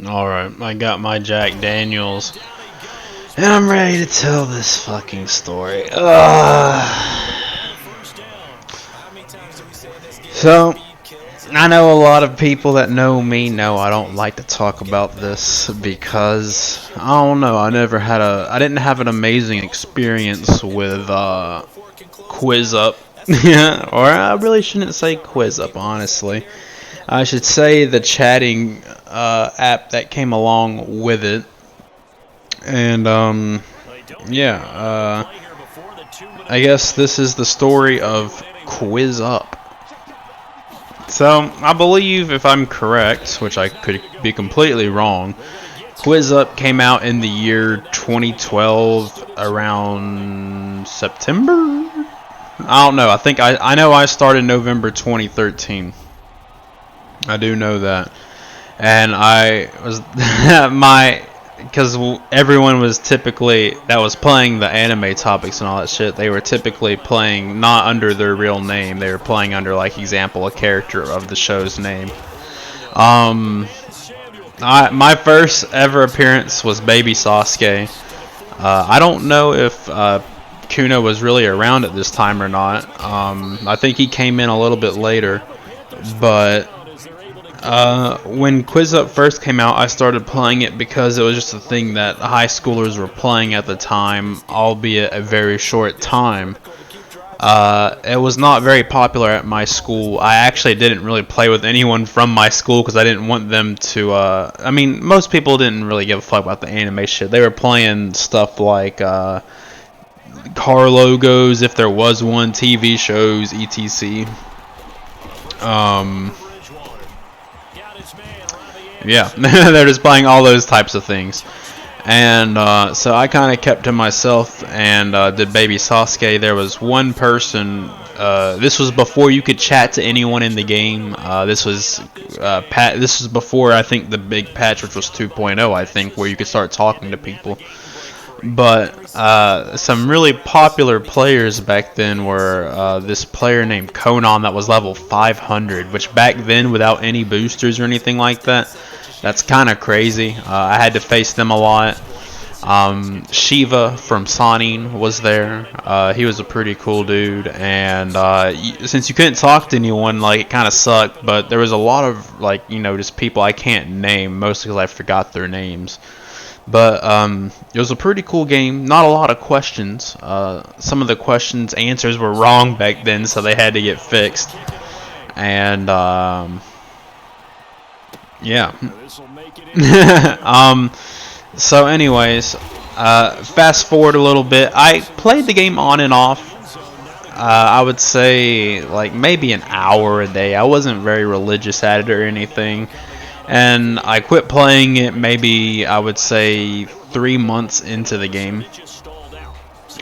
Alright, I got my Jack Daniels, and I'm ready to tell this fucking story. So, I know a lot of people that know me know I don't like to talk about this because, I don't know, I didn't have an amazing experience with, QuizUp. Yeah, or I really shouldn't say QuizUp, honestly. I should say the chatting app that came along with it. And yeah, I guess this is the story of QuizUp. So I believe, if I'm correct, which I could be completely wrong, QuizUp came out in the year 2012, around September. I don't know. I know I started November 2013. I do know that. And I was because everyone was typically that was playing the anime topics and all that shit. They were typically playing not under their real name. They were playing under, like, example, a character of the show's name. My first ever appearance was Baby Sasuke. I don't know if Kuno was really around at this time or not. I think he came in a little bit later, but when QuizUp first came out, I started playing it because it was just a thing that high schoolers were playing at the time, albeit a very short time. It was not very popular at my school. I actually didn't really play with anyone from my school because I didn't want them to, I mean, most people didn't really give a fuck about the anime shit. They were playing stuff like, car logos, if there was one, TV shows, etc. Yeah, they're just playing all those types of things. And so I kind of kept to myself and did Baby Sasuke. There was one person. This was before you could chat to anyone in the game. This was before, I think, the big patch, which was 2.0, I think, where you could start talking to people. But some really popular players back then were this player named Conan that was level 500, which back then, without any boosters or anything like that, that's kind of crazy. I had to face them a lot. Shiva from SLNNN was there. He was a pretty cool dude, and since you couldn't talk to anyone, like, it kind of sucked. But there was a lot of, like, just people I can't name, mostly because I forgot their names. But it was a pretty cool game. Not a lot of questions. Some of the questions answers were wrong back then, so they had to get fixed. And yeah. So anyways, fast forward a little bit. I played the game on and off. I would say, like, maybe an hour a day. I wasn't very religious at it or anything. And I quit playing it maybe, I would say, 3 months into the game.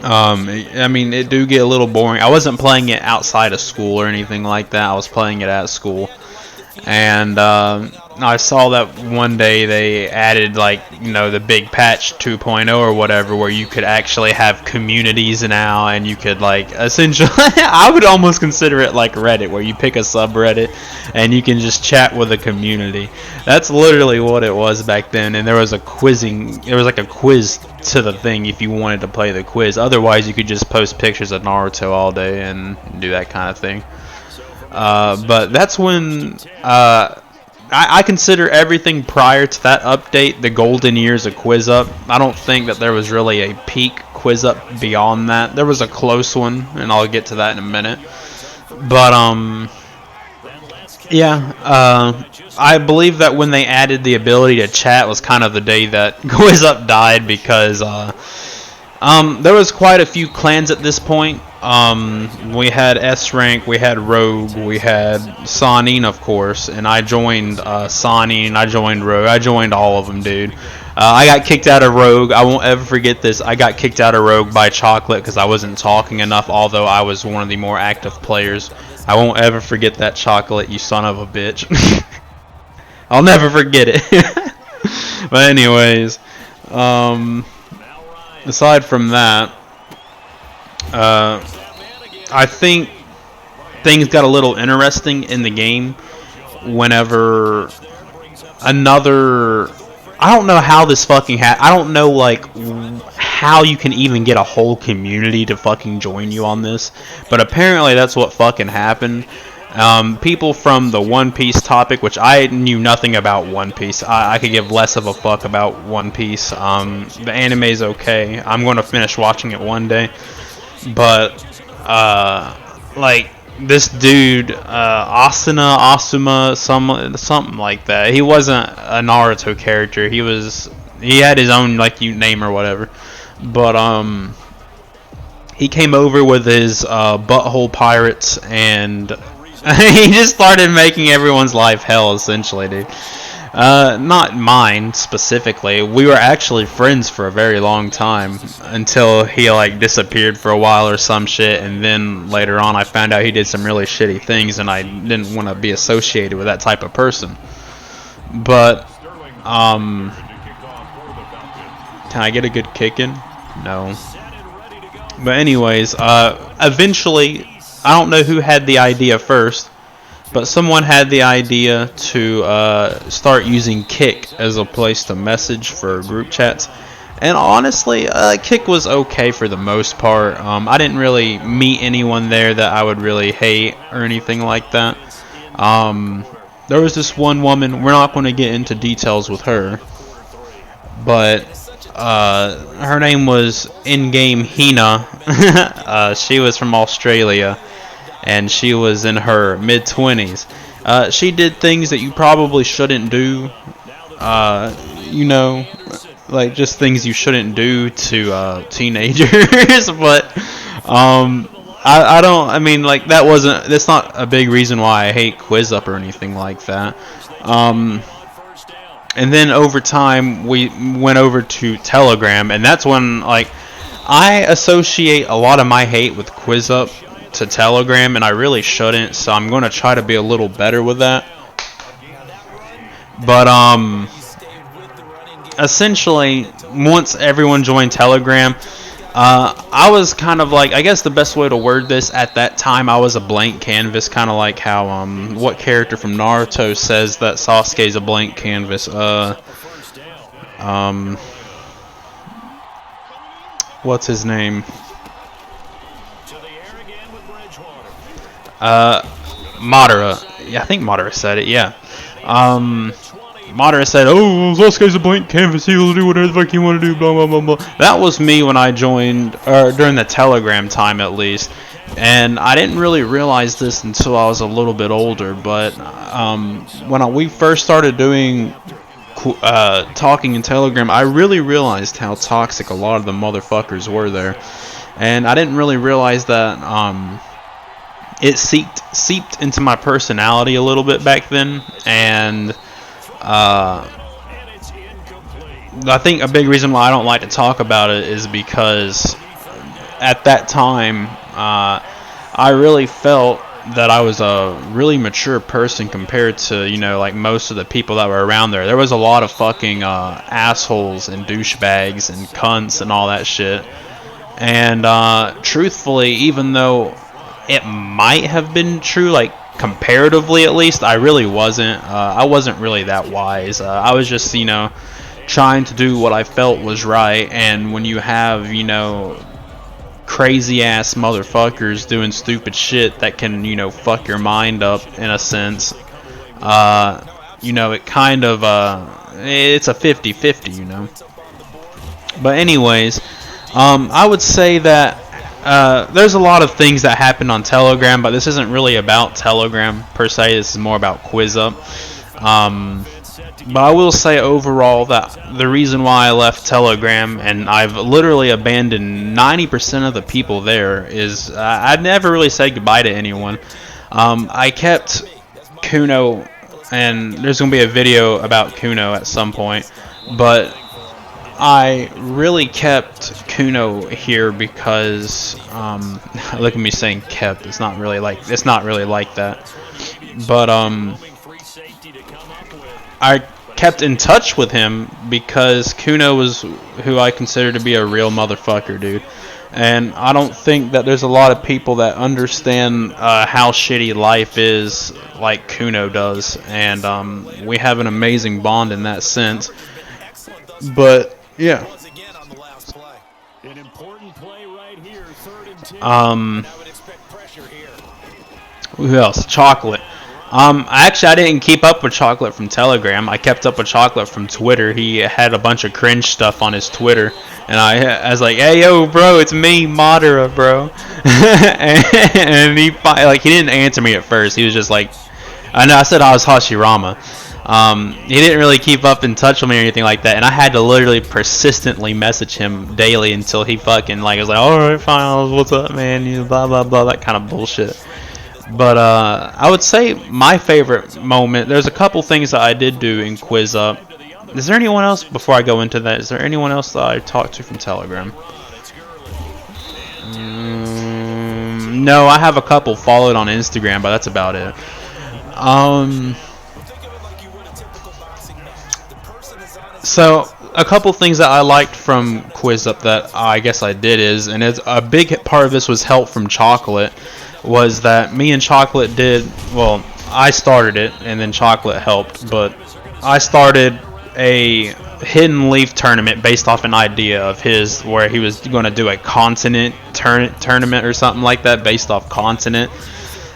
I mean, it do get a little boring. I wasn't playing it outside of school or anything like that. I was playing it at school. And I saw that one day they added, like, the big patch 2.0 or whatever, where you could actually have communities now, and you could, like, essentially, I would almost consider it like Reddit, where you pick a subreddit and you can just chat with a community. That's literally what it was back then. And there was like a quiz to the thing if you wanted to play the quiz. Otherwise, you could just post pictures of Naruto all day and do that kind of thing. But that's when I consider everything prior to that update the golden years of QuizUp. I don't think that there was really a peak QuizUp beyond that. There was a close one, and I'll get to that in a minute. But yeah, I believe that when they added the ability to chat was kind of the day that QuizUp died, because there was quite a few clans at this point. We had S rank, we had Rogue, we had SLNNN, of course, and I joined SLNNN, I joined Rogue, I joined all of them, dude. I got kicked out of Rogue. I won't ever forget this. I got kicked out of Rogue by Chocolate because I wasn't talking enough, although I was one of the more active players. I won't ever forget that, Chocolate, you son of a bitch. I'll never forget it. But anyways, aside from that, I think things got a little interesting in the game whenever another I don't know how this fucking I don't know, like, how you can even get a whole community to fucking join you on this, but apparently that's what fucking happened. People from the One Piece topic, which I knew nothing about One Piece. I could give less of a fuck about One Piece. The anime's okay. I'm going to finish watching it one day. But, like, this dude, Asuma, something like that. He wasn't a Naruto character. He had his own, like, name or whatever. But, he came over with his, butthole pirates, and he just started making everyone's life hell, essentially, dude. Not mine, specifically. We were actually friends for a very long time, until he, like, disappeared for a while or some shit, and then later on I found out he did some really shitty things, and I didn't want to be associated with that type of person. But, can I get a good kick in? No. But anyways, eventually, I don't know who had the idea first, but someone had the idea to start using Kick as a place to message for group chats. And honestly, Kick was okay for the most part. I didn't really meet anyone there that I would really hate or anything like that. There was this one woman, we're not going to get into details with her, but her name was in-game Hina. She was from Australia, and she was in her mid-20s. She did things that you probably shouldn't do, you know, like just things you shouldn't do to teenagers. But I mean, like, that's not a big reason why I hate QuizUp or anything like that. And then over time, we went over to Telegram, and that's when, like, I associate a lot of my hate with QuizUp to Telegram, and I really shouldn't, so I'm going to try to be a little better with that. But, essentially, once everyone joined Telegram, I was kind of like, I guess the best way to word this, at that time I was a blank canvas, kind of like how what character from Naruto says that Sasuke's a blank canvas. What's his name? Madara. Yeah, I think Madara said it. Yeah. Madara said, "Oh, Sasuke's a blank canvas. He'll do whatever the fuck you want to do." Blah blah blah blah. That was me when I joined, or during the Telegram time at least. And I didn't really realize this until I was a little bit older. But when we first started doing talking in Telegram, I really realized how toxic a lot of the motherfuckers were there. And I didn't really realize that it seeped into my personality a little bit back then. And I think a big reason why I don't like to talk about it is because at that time, I really felt that I was a really mature person compared to, you know, like most of the people that were around there. There was a lot of fucking assholes and douchebags and cunts and all that shit. And truthfully, even though it might have been true, like comparatively at least, I really wasn't. I wasn't really that wise. I was just, you know, trying to do what I felt was right. And when you have, you know, crazy ass motherfuckers doing stupid shit that can, you know, fuck your mind up in a sense, you know, it kind of it's a 50-50, you know. But anyways, I would say that there's a lot of things that happen on Telegram, but this isn't really about Telegram per se. This is more about QuizUp. But I will say overall that the reason why I left Telegram, and I've literally abandoned 90% of the people there, is I never really said goodbye to anyone. I kept Kuno, and there's going to be a video about Kuno at some point, but I really kept Kuno here because look at me saying kept. It's not really like that. But I kept in touch with him because Kuno was who I consider to be a real motherfucker, dude. And I don't think that there's a lot of people that understand how shitty life is like Kuno does. And we have an amazing bond in that sense. But yeah. Who else? Chocolate. Actually, I didn't keep up with Chocolate from Telegram. I kept up with Chocolate from Twitter. He had a bunch of cringe stuff on his Twitter, and I was like, "Hey, yo, bro, it's me, Madara, bro." and he didn't answer me at first. He was just like, I know I said I was Hashirama. He didn't really keep up in touch with me or anything like that, and I had to literally persistently message him daily until he fucking was like, "All right, fine, what's up, man?" You know, blah blah blah, that kind of bullshit. But I would say my favorite moment. There's a couple things that I did do in QuizUp. Is there anyone else before I go into that? Is there anyone else that I talked to from Telegram? No, I have a couple followed on Instagram, but that's about it. So a couple things that I liked from QuizUp that I guess I did is, and it's a big part of this was help from Chocolate. Was that me and Chocolate did, well, I started it and then Chocolate helped, but I started a Hidden Leaf tournament based off an idea of his where he was going to do a continent tournament or something like that based off continent.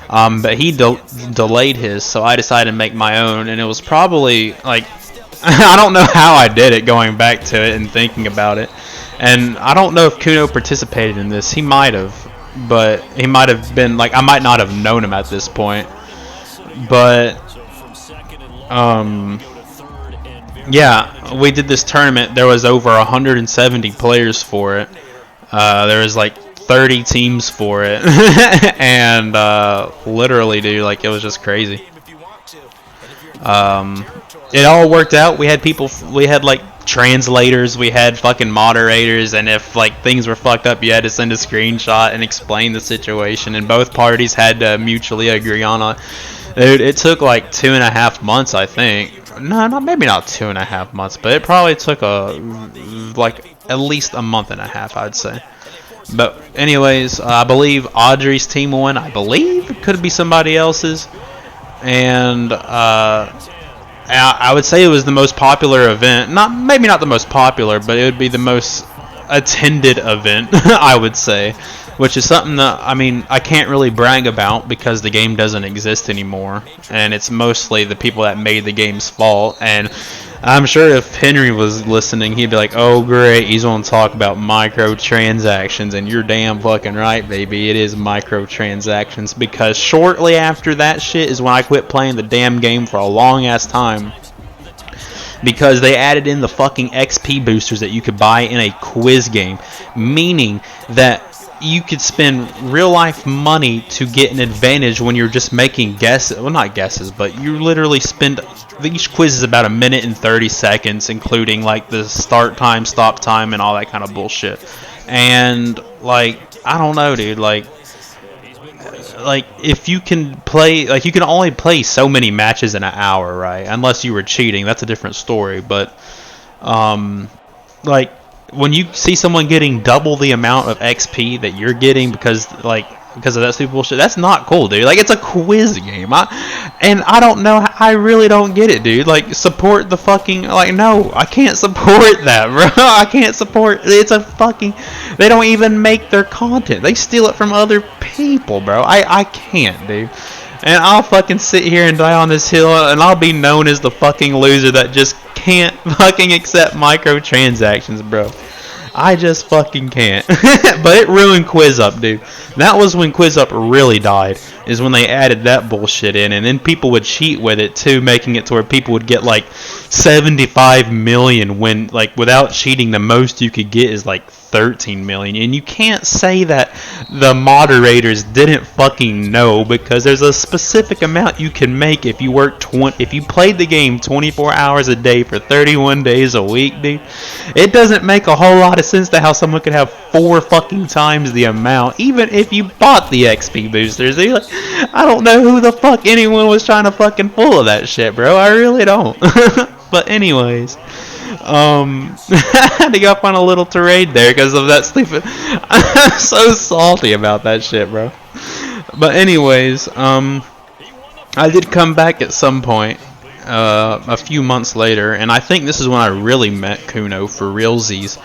But he delayed his, so I decided to make my own, and it was probably like, I don't know how I did it going back to it and thinking about it. And I don't know if Kuno participated in this. He might have. But he might have been I might not have known him at this point. But yeah, we did this tournament. There was over 170 players for it. There was 30 teams for it, and literally, dude, it was just crazy. It all worked out. We had people. We had translators, we had fucking moderators, and if things were fucked up, you had to send a screenshot and explain the situation, and both parties had to mutually agree on it. Dude, it took 2.5 months, I think. No, maybe not 2.5 months, but it probably took at least a month and a half, I'd say. But anyways, I believe Audrey's team won. I believe it could be somebody else's, and I would say it was the most popular event. Maybe not the most popular, but it would be the most attended event, I would say. Which is something that, I can't really brag about because the game doesn't exist anymore. And it's mostly the people that made the game's fault. And I'm sure if Henry was listening, he'd be like, "Oh, great, he's going to talk about microtransactions." And you're damn fucking right, baby. It is microtransactions. Because shortly after that shit is when I quit playing the damn game for a long-ass time. Because they added in the fucking XP boosters that you could buy in a quiz game. Meaning that you could spend real-life money to get an advantage when you're just making guesses. Well, not guesses, but you literally spend... Each quiz is about 1 minute and 30 seconds, including the start time, stop time, and all that kind of bullshit. And I don't know, dude. If you can play, you can only play so many matches in an hour, right? Unless you were cheating, that's a different story. But when you see someone getting double the amount of XP that you're getting because of that stupid bullshit, that's not cool, dude. It's a quiz game. I don't know. I really don't get it, dude. Support the fucking... no, I can't support that, bro. I can't support... It's a fucking... They don't even make their content. They steal it from other people, bro. I can't, dude. And I'll fucking sit here and die on this hill, and I'll be known as the fucking loser that just can't fucking accept microtransactions, bro. I just fucking can't. But it ruined QuizUp, dude. That was when QuizUp really died, is when they added that bullshit in, and then people would cheat with it too, making it to where people would get 75 million when without cheating the most you could get is 13 million. And you can't say that the moderators didn't fucking know, because there's a specific amount you can make if you work if you played the game 24 hours a day for 31 days a week, dude. It doesn't make a whole lot of sense to how someone could have 4 fucking times the amount, even if you bought the XP boosters. I don't know who the fuck anyone was trying to fucking pull of that shit, bro. I really don't. But anyways, I had to go up on a little tirade there because of that stupid... I'm so salty about that shit, bro. But anyways, I did come back at some point. a few months later, and I think this is when I really met Kuno for realsies.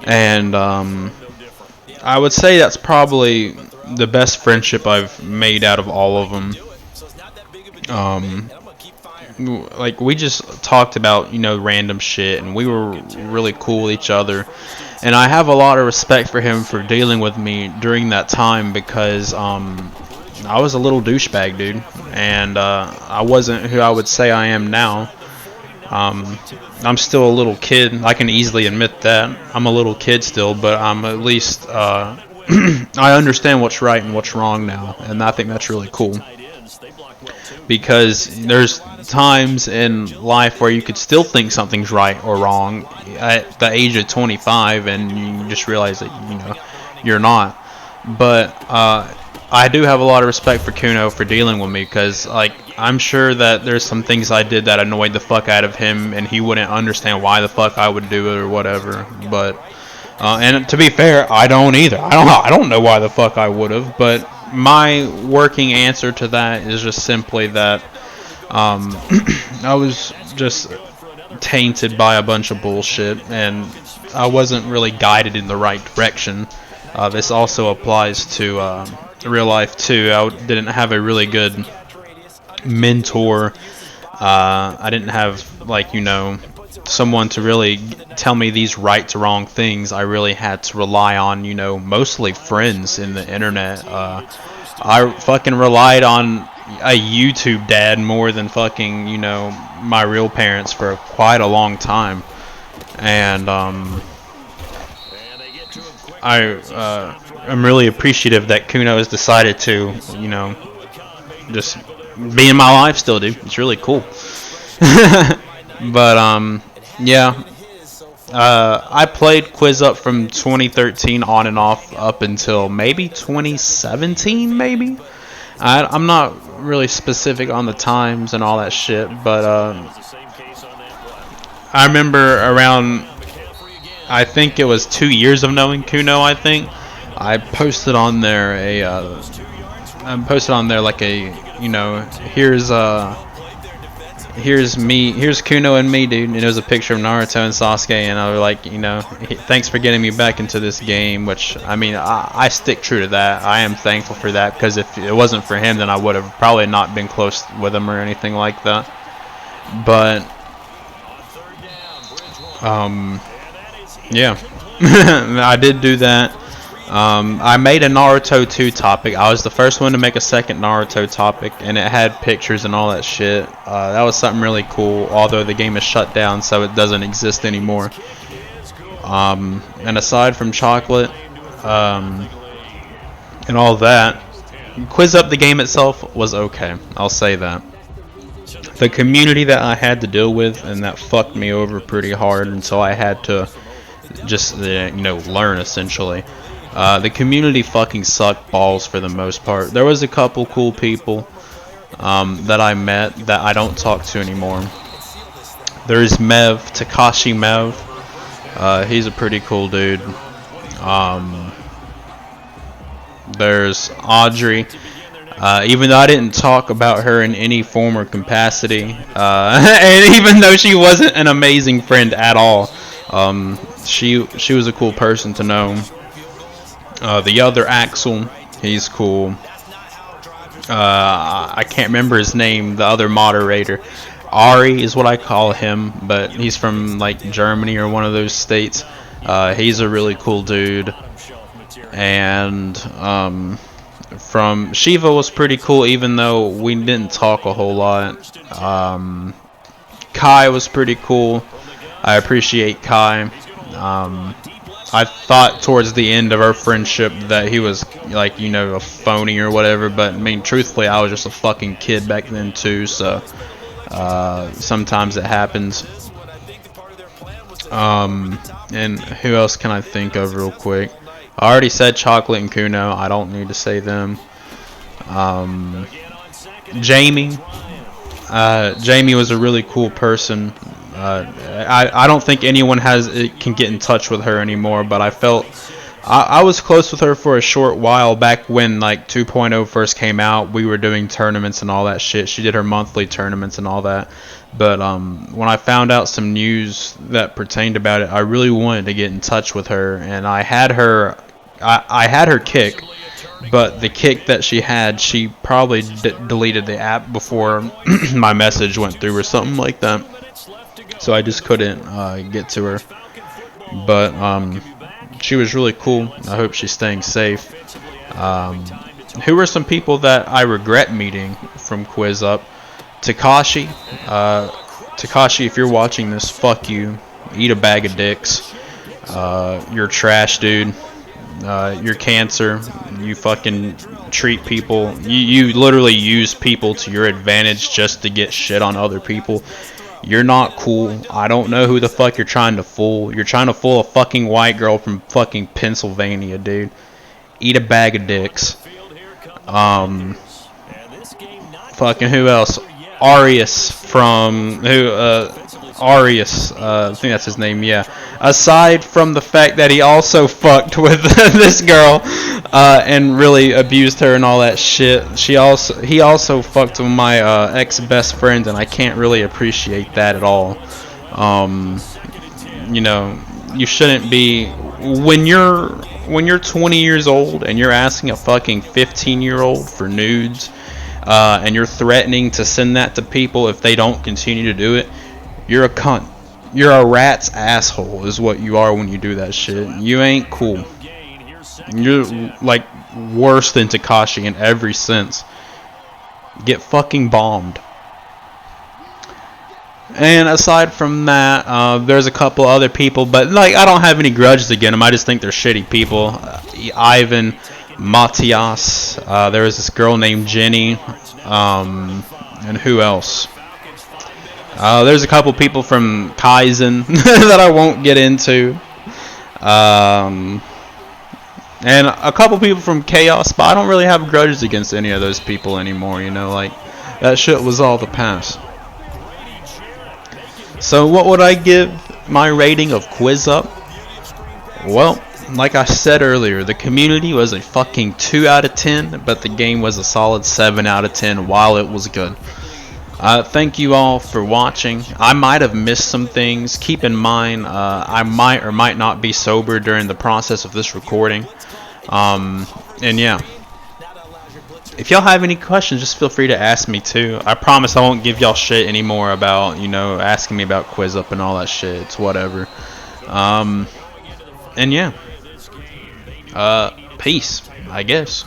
And I would say that's probably the best friendship I've made out of all of them. Like, we just talked about, random shit, and we were really cool with each other. And I have a lot of respect for him for dealing with me during that time, because I was a little douchebag, dude, and I wasn't who I would say I am now. I'm still a little kid. I can easily admit that. I'm a little kid still, but I'm at least I understand what's right and what's wrong now, and I think that's really cool. Because there's times in life where you could still think something's right or wrong at the age of 25, and you just realize that you're not. But I do have a lot of respect for Kuno for dealing with me, because I'm sure that there's some things I did that annoyed the fuck out of him, and he wouldn't understand why the fuck I would do it or whatever. But and to be fair, I don't either. I don't know why the fuck I would have. But my working answer to that is just simply that I was just tainted by a bunch of bullshit, and I wasn't really guided in the right direction. This also applies to real life too. I didn't have a really good mentor. I didn't have someone to really tell me these right to wrong things. I really had to rely on mostly friends in the internet. I fucking relied on a YouTube dad more than fucking my real parents for quite a long time. And I'm really appreciative that Kuno has decided to just be in my life still, dude. It's really cool. But yeah, I played QuizUp from 2013 on and off up until maybe 2017, maybe. I'm not really specific on the times and all that shit, but I remember around, I think it was 2 years of knowing Kuno. I think I posted on there here's me, here's Kuno and me, dude, and it was a picture of Naruto and Sasuke, and I was like, thanks for getting me back into this game, which, I mean, I stick true to that. I am thankful for that, because if it wasn't for him, then I would have probably not been close with him or anything like that. But, yeah, I did do that. I made a Naruto 2 topic. I was the first one to make a second Naruto topic, and it had pictures and all that shit. That was something really cool, although the game is shut down, so it doesn't exist anymore. And aside from chocolate, and all that, QuizUp, the game itself, was okay. I'll say that. The community that I had to deal with, and that fucked me over pretty hard until I had to just, learn, essentially. The community fucking sucked balls for the most part. There was a couple cool people that I met that I don't talk to anymore. There's Takashi Mev. He's a pretty cool dude. There's Audrey. Even though I didn't talk about her in any form or capacity, and even though she wasn't an amazing friend at all, she was a cool person to know. The other Axel, he's cool. I can't remember his name, the other moderator. Ari is what I call him, but he's from Germany or one of those states. He's a really cool dude. And from Shiva was pretty cool, even though we didn't talk a whole lot. Kai was pretty cool. I appreciate Kai. I thought towards the end of our friendship that he was a phony or whatever, but I mean, truthfully, I was just a fucking kid back then too, so sometimes it happens. And who else can I think of real quick? I already said Chocolate and Kuno. I don't need to say them. Jamie. Jamie was a really cool person. I don't think anyone can get in touch with her anymore, but I felt I was close with her for a short while back when 2.0 first came out. We were doing tournaments and all that shit. She did her monthly tournaments and all that. But when I found out some news that pertained about it, I really wanted to get in touch with her, and I had her, I had her kick, but the kick that she had, she probably deleted the app before my message went through or something like that. So I just couldn't get to her. But she was really cool. I hope she's staying safe. Who are some people that I regret meeting from QuizUp? Takashi. Takashi, if you're watching this, fuck you. Eat a bag of dicks. You're trash, dude. You're cancer. You fucking treat people. You literally use people to your advantage just to get shit on other people. You're not cool. I don't know who the fuck you're trying to fool. You're trying to fool a fucking white girl from fucking Pennsylvania, dude. Eat a bag of dicks. Fucking who else? Arius from Arius, I think that's his name, yeah. Aside from the fact that he also fucked with this girl and really abused her and all that shit, he also fucked with my ex-best friend, and I can't really appreciate that at all. You know, you shouldn't be when you're 20 years old and you're asking a fucking 15-year-old for nudes, and you're threatening to send that to people if they don't continue to do it. You're a cunt. You're a rat's asshole is what you are when you do that shit. You ain't cool. You're like worse than Takashi in every sense. Get fucking bombed. And aside from that, there's a couple other people, but like I don't have any grudges against them. I just think they're shitty people. Ivan, Matias, there was this girl named Jenny, and who else? There's a couple people from Kaizen that I won't get into. And a couple people from Chaos, but I don't really have grudges against any of those people anymore, you know, like, that shit was all the past. So what would I give my rating of QuizUp? Well, like I said earlier, the community was a fucking 2 out of 10, but the game was a solid 7 out of 10 while it was good. Thank you all for watching. I might have missed some things. Keep in mind, I might or might not be sober during the process of this recording. And yeah. If y'all have any questions, just feel free to ask me too. I promise I won't give y'all shit anymore about, you know, asking me about QuizUp and all that shit. It's whatever. And yeah. Peace, I guess.